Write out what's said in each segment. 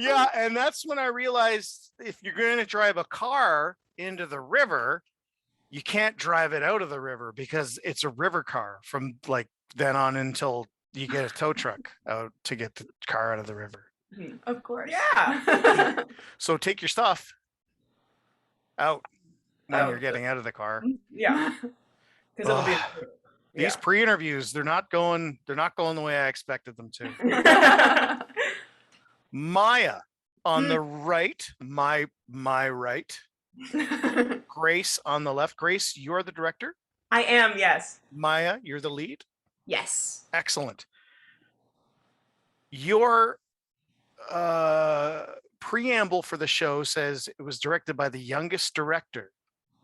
Yeah, and that's when I realized if you're going to drive a car into the river, you can't drive it out of the river because it's a river car from like then on until you get a tow truck out to get the car out of the river. Of course. Yeah. So take your stuff out when Oh, you're getting out of the car. Yeah. Because it'll be. These pre-interviews, they're not going the way I expected them to. Maya on the right, my right. Grace on the left. Grace, you're the director? I am, yes. Maya, you're the lead? Yes. Excellent. Your preamble for the show says it was directed by the youngest director.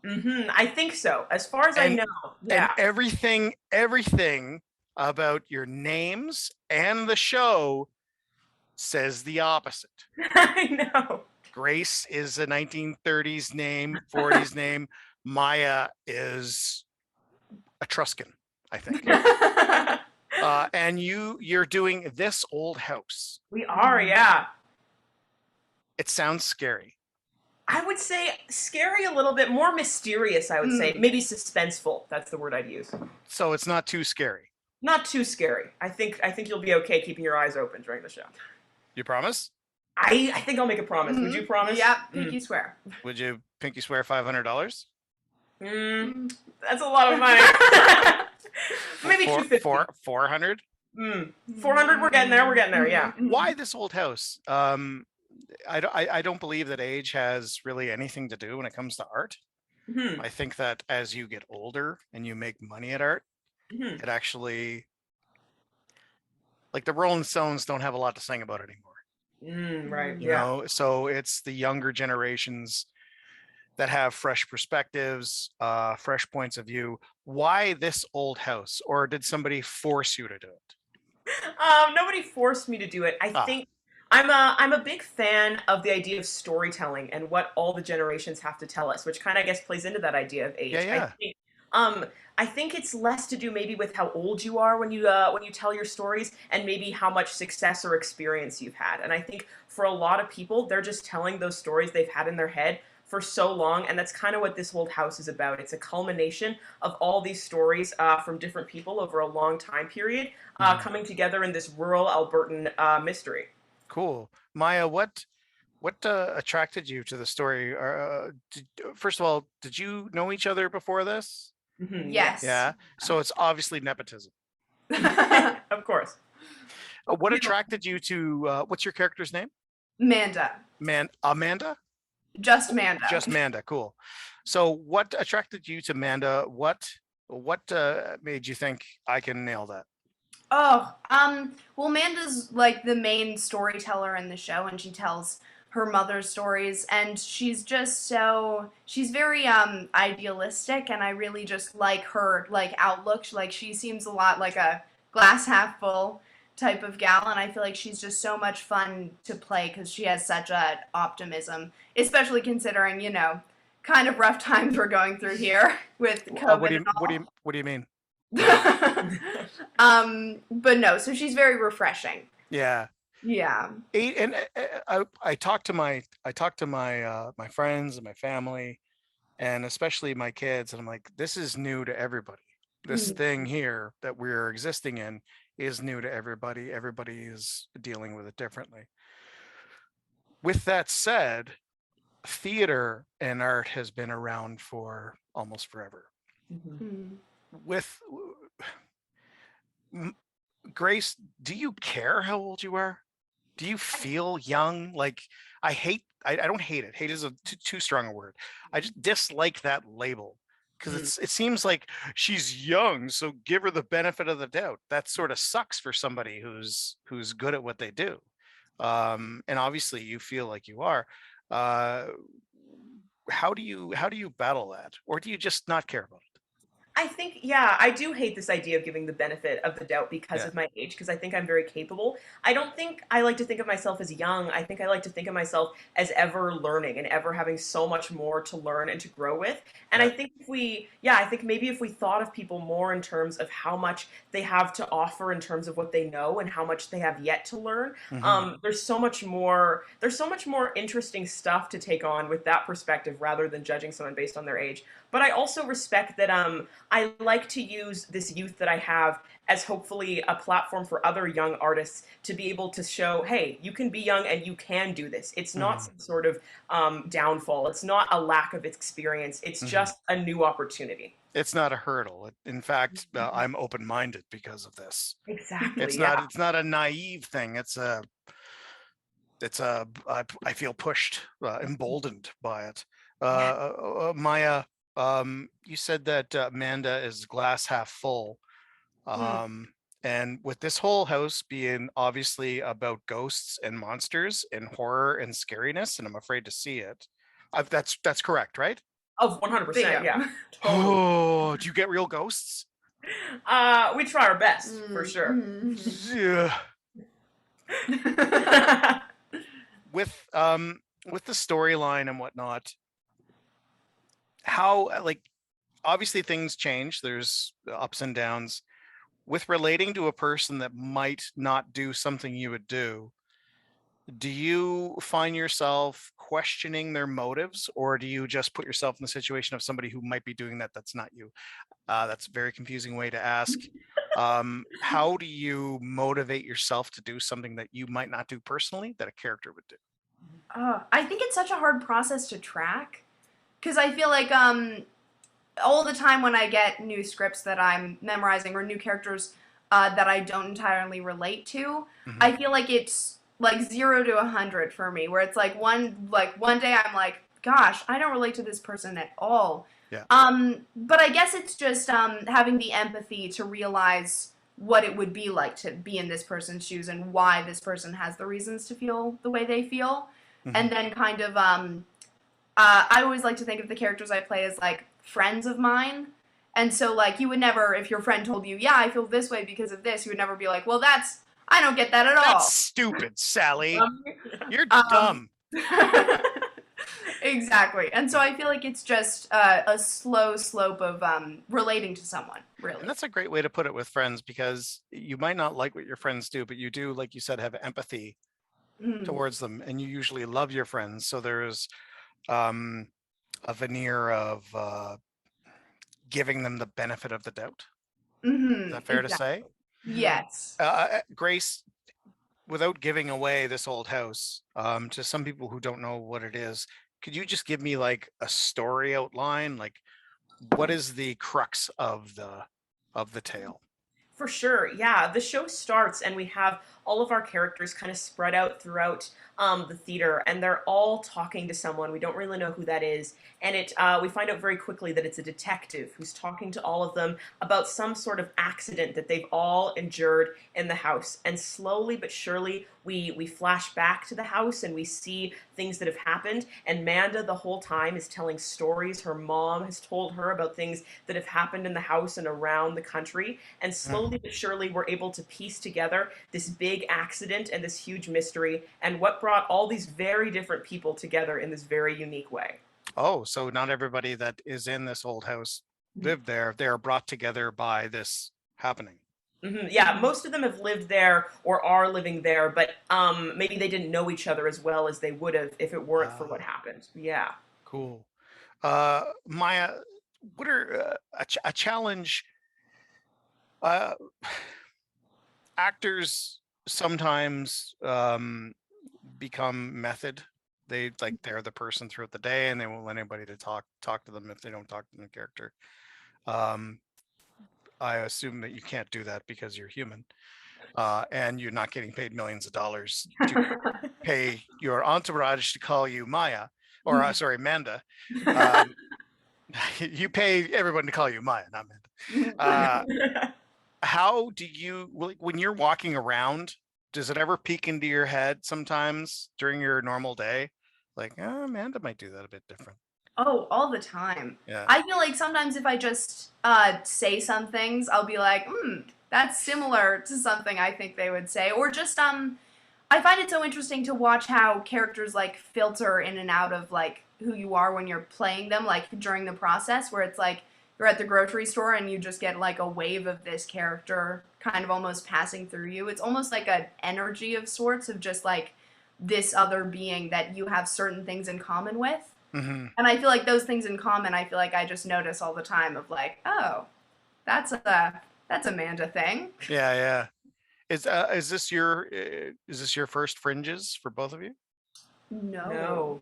I think so, as far as I know. Yeah. And everything about your names and the show says the opposite. I know. Grace is a 1930s name, 40s name. Maya is Etruscan, I think. And you're doing This Old House. We are, yeah. It sounds scary. I would say scary a little bit, more mysterious, I would say. Maybe suspenseful. That's the word I'd use. So it's not too scary. Not too scary. I think you'll be okay keeping your eyes open during the show. You promise? I think I'll make a promise. Would you promise? Yeah, pinky swear. Would you pinky swear $500? That's a lot of money. Maybe 250. 400? 400, we're getting there, yeah. Why This Old House? I don't believe that age has really anything to do when it comes to art. I think that as you get older and you make money at art, it actually, like the Rolling Stones don't have a lot to sing about anymore. Right. You know, so it's the younger generations that have fresh perspectives, fresh points of view. Why This Old House? Or did somebody force you to do it? Nobody forced me to do it. I think I'm a big fan of the idea of storytelling and what all the generations have to tell us, which kind of, I guess, plays into that idea of age. Yeah. I think it's less to do maybe with how old you are when you tell your stories, and maybe how much success or experience you've had. And I think for a lot of people, they're just telling those stories they've had in their head for so long, and that's kind of what This Old House is about. It's a culmination of all these stories from different people over a long time period coming together in this rural Albertan mystery. Cool. Maya, what attracted you to the story? First of all, did you know each other before this? Yes. Yeah. So it's obviously nepotism. Of course. What attracted you to, what's your character's name? Manda. Amanda? Just Manda. Just Manda. Cool. So what attracted you to Manda? What made you think I can nail that? Oh, well, Manda's like the main storyteller in the show, and she tells her mother's stories, and she's very idealistic, and I really just like her like outlook. She seems a lot like a glass half full type of gal, and I feel like she's just so much fun to play because she has such a optimism, especially considering, you know, kind of rough times we're going through here with COVID. What do you mean? But no, so she's very refreshing. Yeah. Yeah. And I talked to my my friends and my family, and especially my kids, and I'm like, this is new to everybody. This thing here that we're existing in is new to everybody. Everybody is dealing with it differently. With that said, theater and art has been around for almost forever. With Grace, do you care how old you are? Do you feel young? Like, I don't hate it. Hate is a too strong a word. I just dislike that label because it seems like she's young, so give her the benefit of the doubt. That sort of sucks for somebody who's good at what they do. And obviously you feel like you are. How do you battle that? Or do you just not care about it? I think, yeah, I do hate this idea of giving the benefit of the doubt because Yeah. of my age, because I think I'm very capable. I don't think I like to think of myself as young. I think I like to think of myself as ever learning and ever having so much more to learn and to grow with. And I Yeah. think if we, yeah, I think maybe if we thought of people more in terms of how much they have to offer in terms of what they know and how much they have yet to learn, Hmm. there's so much more interesting stuff to take on with that perspective rather than judging someone based on their age. But I also respect that I like to use this youth that I have as hopefully a platform for other young artists to be able to show, hey, you can be young and you can do this. It's not Hmm. some sort of downfall. It's not a lack of experience. It's Hmm. just a new opportunity. It's not a hurdle. In fact, I'm open-minded because of this. Exactly. It's Yeah. not. It's not a naive thing. It's a. It's a. I feel pushed, emboldened by it. Yeah. Maya, you said that Manda is glass half full. Mm. Um, and with this whole house being obviously about ghosts and monsters and horror and scariness, and I'm afraid to see it. That's correct, right? Of 100%. Yeah. Bingo. Totally. Oh, do you get real ghosts? We try our best for Mm. sure. Yeah. Mhm. With with the storyline and whatnot, how like obviously things change. There's ups and downs. With relating to a person that might not do something you would do you find yourself questioning their motives, or do you just put yourself in the situation of somebody who might be doing that that's not you? That's a very confusing way to ask. How do you motivate yourself to do something that you might not do personally that a character would do? I think it's such a hard process to track because I feel like all the time when I get new scripts that I'm memorizing or new characters that I don't entirely relate to, Mhm. I feel like it's like 0 to 100 for me. Where it's like one day I'm like, gosh, I don't relate to this person at all. Yeah. But I guess it's just having the empathy to realize what it would be like to be in this person's shoes and why this person has the reasons to feel the way they feel, Mhm. and then kind of I always like to think of the characters I play as like friends of mine. And so like you would never, if your friend told you, yeah, I feel this way because of this, you would never be like, well, I don't get that at That's all. stupid, Sally. You're Um, dumb. exactly. And so Yeah. I feel like it's just a slow slope of relating to someone, And really. that's a great way to put it with friends, because you might not like what your friends do, but you do, like you said, have empathy Mm-hmm. towards them, and you usually love your friends. So there's um, a veneer of giving them the benefit of the doubt. Is Mm-hmm. that fair to Exactly. say? Yes. Grace, without giving away this old house, to some people who don't know what it is, could you just give me like a story outline? Like, what is the crux of the tale? For sure, yeah. The show starts, and we have all of our characters kind of spread out throughout the theater, and they're all talking to someone. We don't really know who that is, and we find out very quickly that it's a detective who's talking to all of them about some sort of accident that they've all endured in the house. And slowly but surely, we flash back to the house and we see things that have happened. And Manda, the whole time, is telling stories her mom has told her about things that have happened in the house and around the country. And Mm. slowly but surely, we're able to piece together this big accident and this huge mystery and what brought all these very different people together in this very unique way. Oh, so not everybody that is in this old house lived there. They are brought together by this happening. Yeah, most of them have lived there or are living there, but maybe they didn't know each other as well as they would have if it weren't for what Ah, happened. Yeah. cool. Maya, what are a challenge? Uh, Actors sometimes become method. They're the person throughout the day, and they won't let anybody to talk to them if they don't talk to the character. Um, I assume that you can't do that because you're human, and you're not getting paid millions of dollars to pay your entourage to call you Maya, or sorry, Manda. Um, you pay everyone to call you Maya, not Manda. How do you, like, when you're walking around, does it ever peek into your head sometimes during your normal day? Like, oh, Amanda might do that a bit different. Oh, all the time. Yeah. I feel like sometimes if I just say some things, I'll be like, that's similar to something I think they would say. Or just I find it so interesting to watch how characters like filter in and out of like who you are when you're playing them, like during the process, where it's like you're at the grocery store and you just get like a wave of this character kind of almost passing through you. It's almost like an energy of sorts of just like this other being that you have certain things in common with. Hmm. And I feel like those things in common, I feel like I just notice all the time of like, oh, that's a Manda thing. Yeah, yeah. Is this your first Fringes for both of you? No.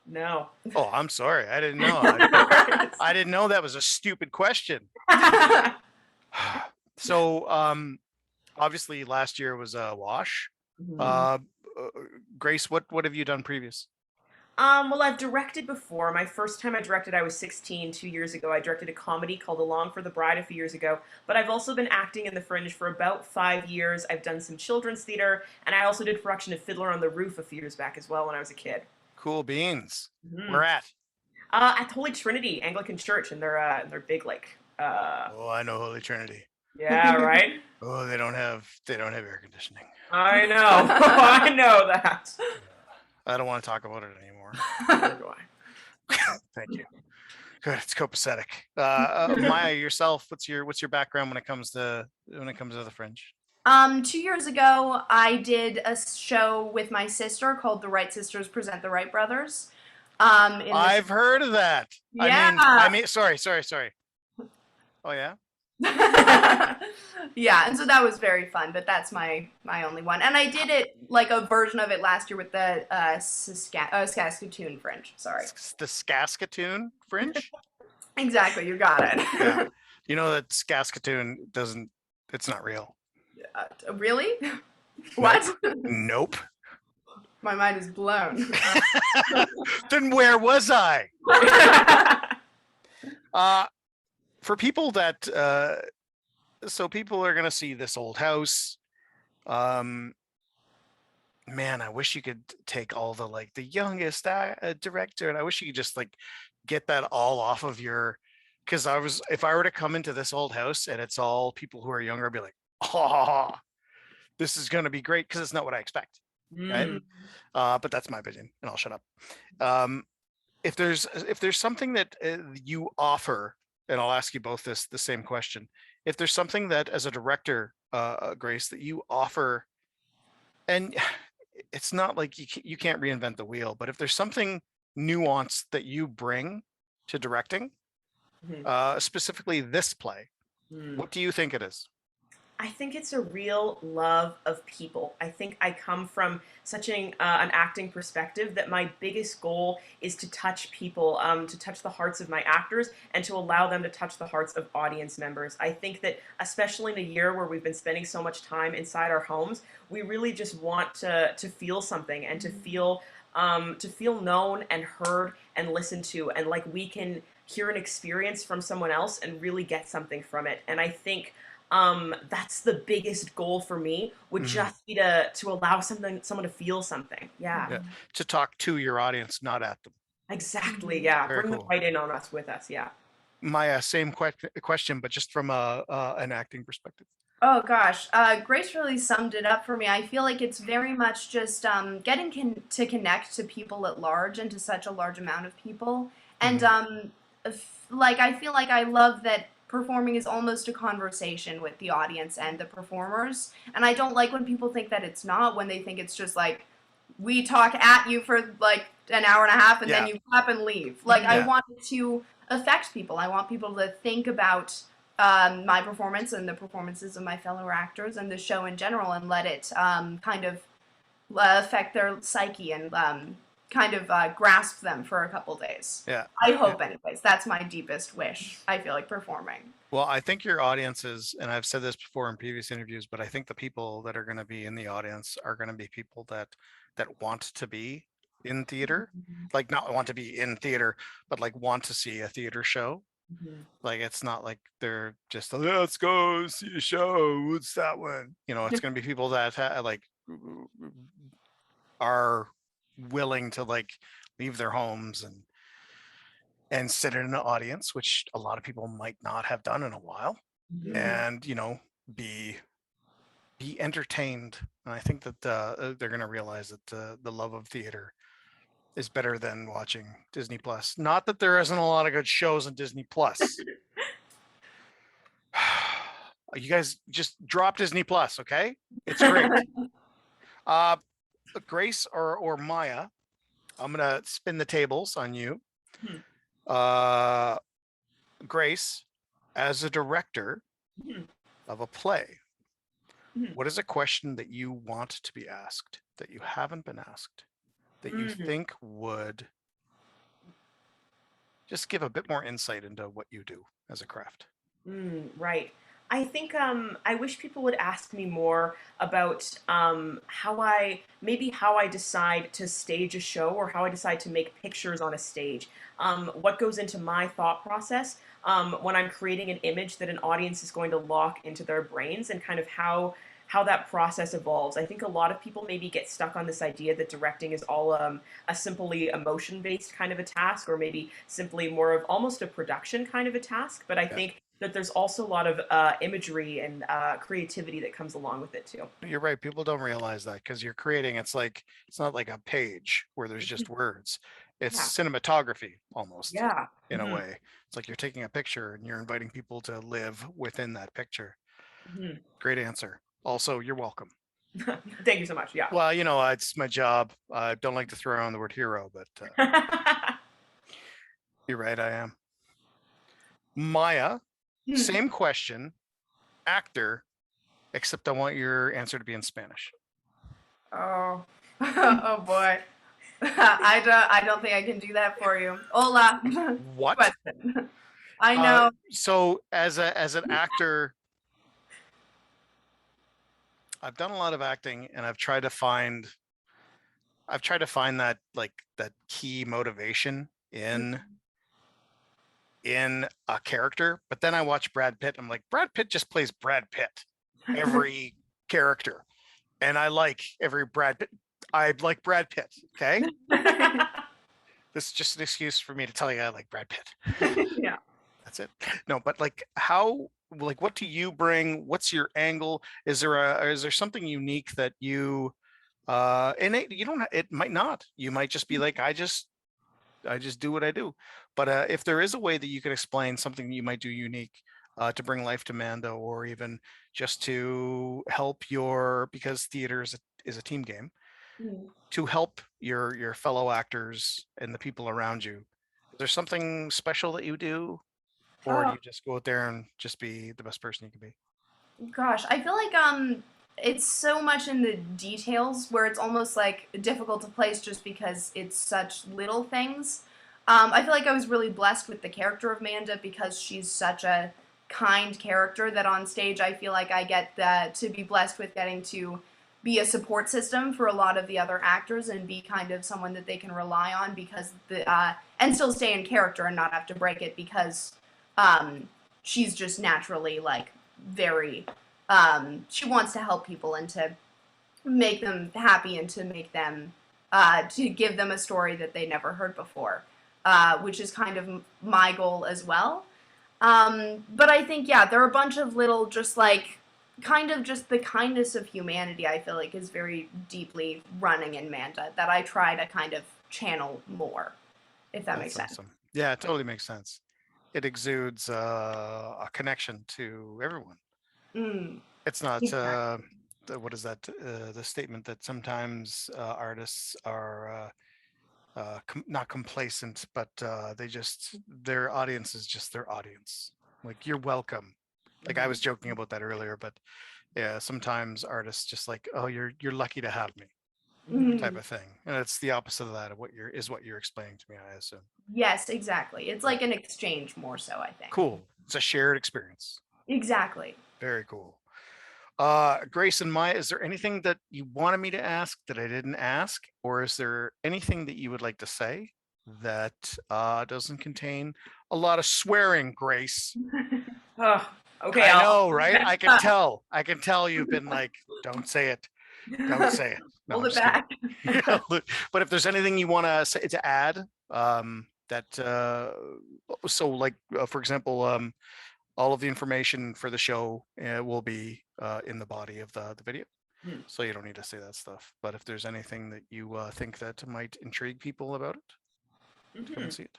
No. Oh, I'm sorry. I didn't know. I didn't know that was a stupid question. So, obviously last year was a wash. Mhm. Grace, what have you done previous? Well, I've directed before. My first time I directed, I was 16, 2 years ago. I directed a comedy called Along for the Bride a few years ago. But I've also been acting in the Fringe for about 5 years. I've done some children's theater, and I also did production of Fiddler on the Roof a few years back as well when I was a kid. Cool beans. Mhm. Where at? At Holy Trinity Anglican Church in their big Oh, I know Holy Trinity. yeah, right. Oh, they don't have air conditioning. I know. I know that. I don't want to talk about it anymore. Neither do I. Thank you. Good. It's copacetic. Maya, yourself, what's your background when it comes to the Fringe? 2 years ago, I did a show with my sister called The Wright Sisters Present the Wright Brothers. I've heard of that. Yeah. I mean, sorry. Oh yeah. Yeah, and so that was very fun, but that's my only one. And I did it like a version of it last year with the Saskatoon Fringe. Sorry. The Saskatoon Fringe? Exactly, you got it. Yeah. You know that Saskatoon doesn't. It's not real. Really? What? Nope. My mind is blown. Then where was I? For people that so people are gonna see this old house. Man, I wish you could take all the like the youngest director, and I wish you could just like get that all off of your. Because if I were to come into this old house and it's all people who are younger, I'd be like, oh, this is gonna be great because it's not what I expect, right? But that's my opinion, and I'll shut up. If there's something that you offer, and I'll ask you both the same question. If there's something that as a director, Grace, that you offer, and it's not like you can't reinvent the wheel, but if there's something nuanced that you bring to directing, specifically this play, what do you think it is? I think it's a real love of people. I think I come from such an acting perspective that my biggest goal is to touch people, to touch the hearts of my actors, and to allow them to touch the hearts of audience members. I think that, especially in a year where we've been spending so much time inside our homes, we really just want to feel something and to feel known and heard and listened to, and like we can hear an experience from someone else and really get something from it. And I think that's the biggest goal for me would just be to allow someone to feel something. Yeah. To talk to your audience, not at them. Exactly. Yeah. Very Bring cool. them right in on us with us. Yeah. My same question, but just from an acting perspective. Oh gosh, Grace really summed it up for me. I feel like it's very much just getting to connect to people at large and to such a large amount of people. And like I feel like I love that performing is almost a conversation with the audience and the performers. And I don't like when people think that it's not, when they think it's just like we talk at you for like an hour and a half and then you clap and leave. Like I want it to affect people. I want people to think about my performance and the performances of my fellow actors and the show in general, and let it kind of affect their psyche and kind of grasp them for a couple days. Yeah. I hope, anyways. That's my deepest wish, I feel like, performing. Well, I think your audiences, and I've said this before in previous interviews, but I think the people that are going to be in the audience are going to be people that want to be in theater, like not want to be in theater, but like want to see a theater show. Like it's not like they're just let's go see a show. What's that one? You know, it's going to be people that like are willing to like leave their homes and and sit in an audience, which a lot of people might not have done in a while, and be entertained. And I think that they're going to realize that the love of theater is better than watching Disney Plus. Not that there isn't a lot of good shows on Disney Plus. You guys just drop Disney Plus, okay? It's great. Grace or Maya, I'm gonna spin the tables on you. Grace, as a director of a play, what is a question that you want to be asked that you haven't been asked, that you think would just give a bit more insight into what you do as a craft? Right. I think I wish people would ask me more about how I decide to stage a show, or how I decide to make pictures on a stage. What goes into my thought process when I'm creating an image that an audience is going to lock into their brains, and kind of how that process evolves. I think a lot of people maybe get stuck on this idea that directing is all a simply emotion-based kind of a task, or maybe simply more of almost a production kind of a task. But I think that there's also a lot of imagery and creativity that comes along with it too. You're right. People don't realize that because you're creating, it's not like a page where there's just words. It's cinematography almost. Yeah. In a way. It's like you're taking a picture and you're inviting people to live within that picture. Great answer. Also, you're welcome. Thank you so much. Yeah. Well, it's my job. I don't like to throw around the word hero, but you're right, I am. Maya, same question, actor, except I want your answer to be in Spanish. Oh, oh boy. I don't think I can do that for you. Hola. What? I know. So as an actor, I've done a lot of acting, and I've tried to find that that key motivation in a character. But then I watch Brad Pitt, and I'm like, Brad Pitt just plays Brad Pitt every character, and I like every Brad Pitt. I like Brad Pitt. Okay. This is just an excuse for me to tell you I like Brad Pitt. Yeah. That's it. No, but what do you bring? What's your angle? Is there something unique that you and you don't, it might not, you might just be like, I just do what I do. But if there is a way that you could explain something you might do unique to bring life to Manda, or even just to help because theater is a team game, to help your fellow actors and the people around you, is there something special that you do? Or do you just go out there and just be the best person you can be? Gosh, I feel like it's so much in the details where it's almost like difficult to place just because it's such little things. I feel like I was really blessed with the character of Manda because she's such a kind character that on stage I feel like I get to be blessed with getting to be a support system for a lot of the other actors and be kind of someone that they can rely on because and still stay in character and not have to break it because she's just naturally like very she wants to help people and to make them happy and to make them to give them a story that they never heard before, which is kind of my goal as well. But I think there are a bunch of little just like kind of just the kindness of humanity I feel like is very deeply running in Manda that I try to kind of channel more, if that makes sense. Awesome. Yeah, it totally makes sense. It exudes a connection to everyone. It's not what is that the statement that sometimes artists are not complacent, but their audience is just their audience. Like, you're welcome. Like, I was joking about that earlier, but yeah, sometimes artists just like, oh, you're lucky to have me, type of thing. And it's the opposite of that, of what you're explaining to me, I assume. Yes, exactly. It's like an exchange more so, I think. Cool. It's a shared experience. Exactly. Very cool. Grace and Maya, is there anything that you wanted me to ask that I didn't ask? Or is there anything that you would like to say that doesn't contain a lot of swearing, Grace? Oh, okay. I know, right? I can tell. I can tell you've been like, don't say it. Don't say it. No, hold it back. But if there's anything you want to say to add, so like for example, all of the information for the show will be in the body of the video. So you don't need to say that stuff. But if there's anything that you think that might intrigue people about it, come and see it.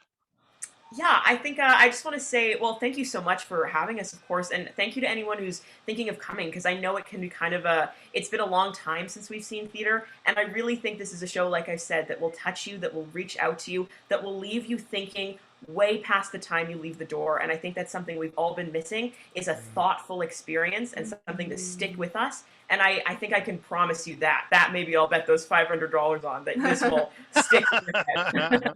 Yeah, I think I just want to say, well, thank you so much for having us, of course, and thank you to anyone who's thinking of coming, because I know it can be kind of it's been a long time since we've seen theater, and I really think this is a show, like I said, that will touch you, that will reach out to you, that will leave you thinking way past the time you leave the door, and I think that's something we've all been missing, is a thoughtful experience and something to stick with us, and I think I can promise you that maybe I'll bet those $500 on, that this will stick with your head.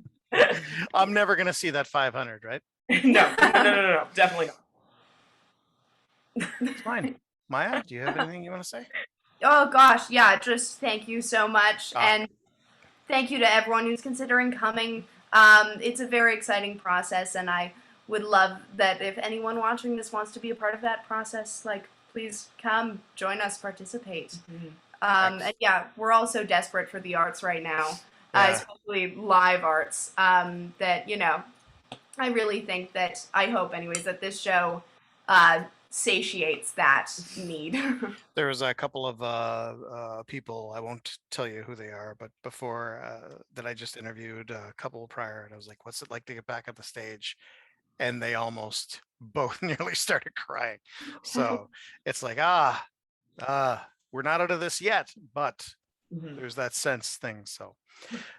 I'm never going to see that 500, right? No, definitely not. It's fine. Maya, do you have anything you want to say? Oh gosh, yeah, just thank you so much. And thank you to everyone who's considering coming. It's a very exciting process, and I would love that if anyone watching this wants to be a part of that process, like, please come, join us, participate. And yeah, we're all so desperate for the arts right now. Especially live arts, that, you know, I really think that, I hope anyways, that this show satiates that need. There was a couple of people, I won't tell you who they are, but before that I just interviewed a couple prior, and I was like, what's it like to get back on the stage? And they almost both nearly started crying. So it's like, we're not out of this yet, but there's that sense thing. So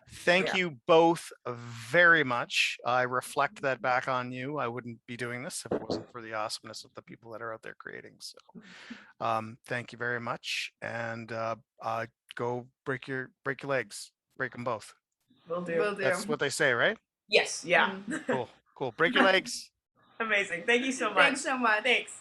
thank you both very much. I reflect that back on you. I wouldn't be doing this if it wasn't for the awesomeness of the people that are out there creating. So thank you very much. And go break your legs. Break them both. Will do. That's what they say, right? Yes. Yeah. Cool. Break your legs. Amazing. Thank you so much. Thanks so much. Thanks.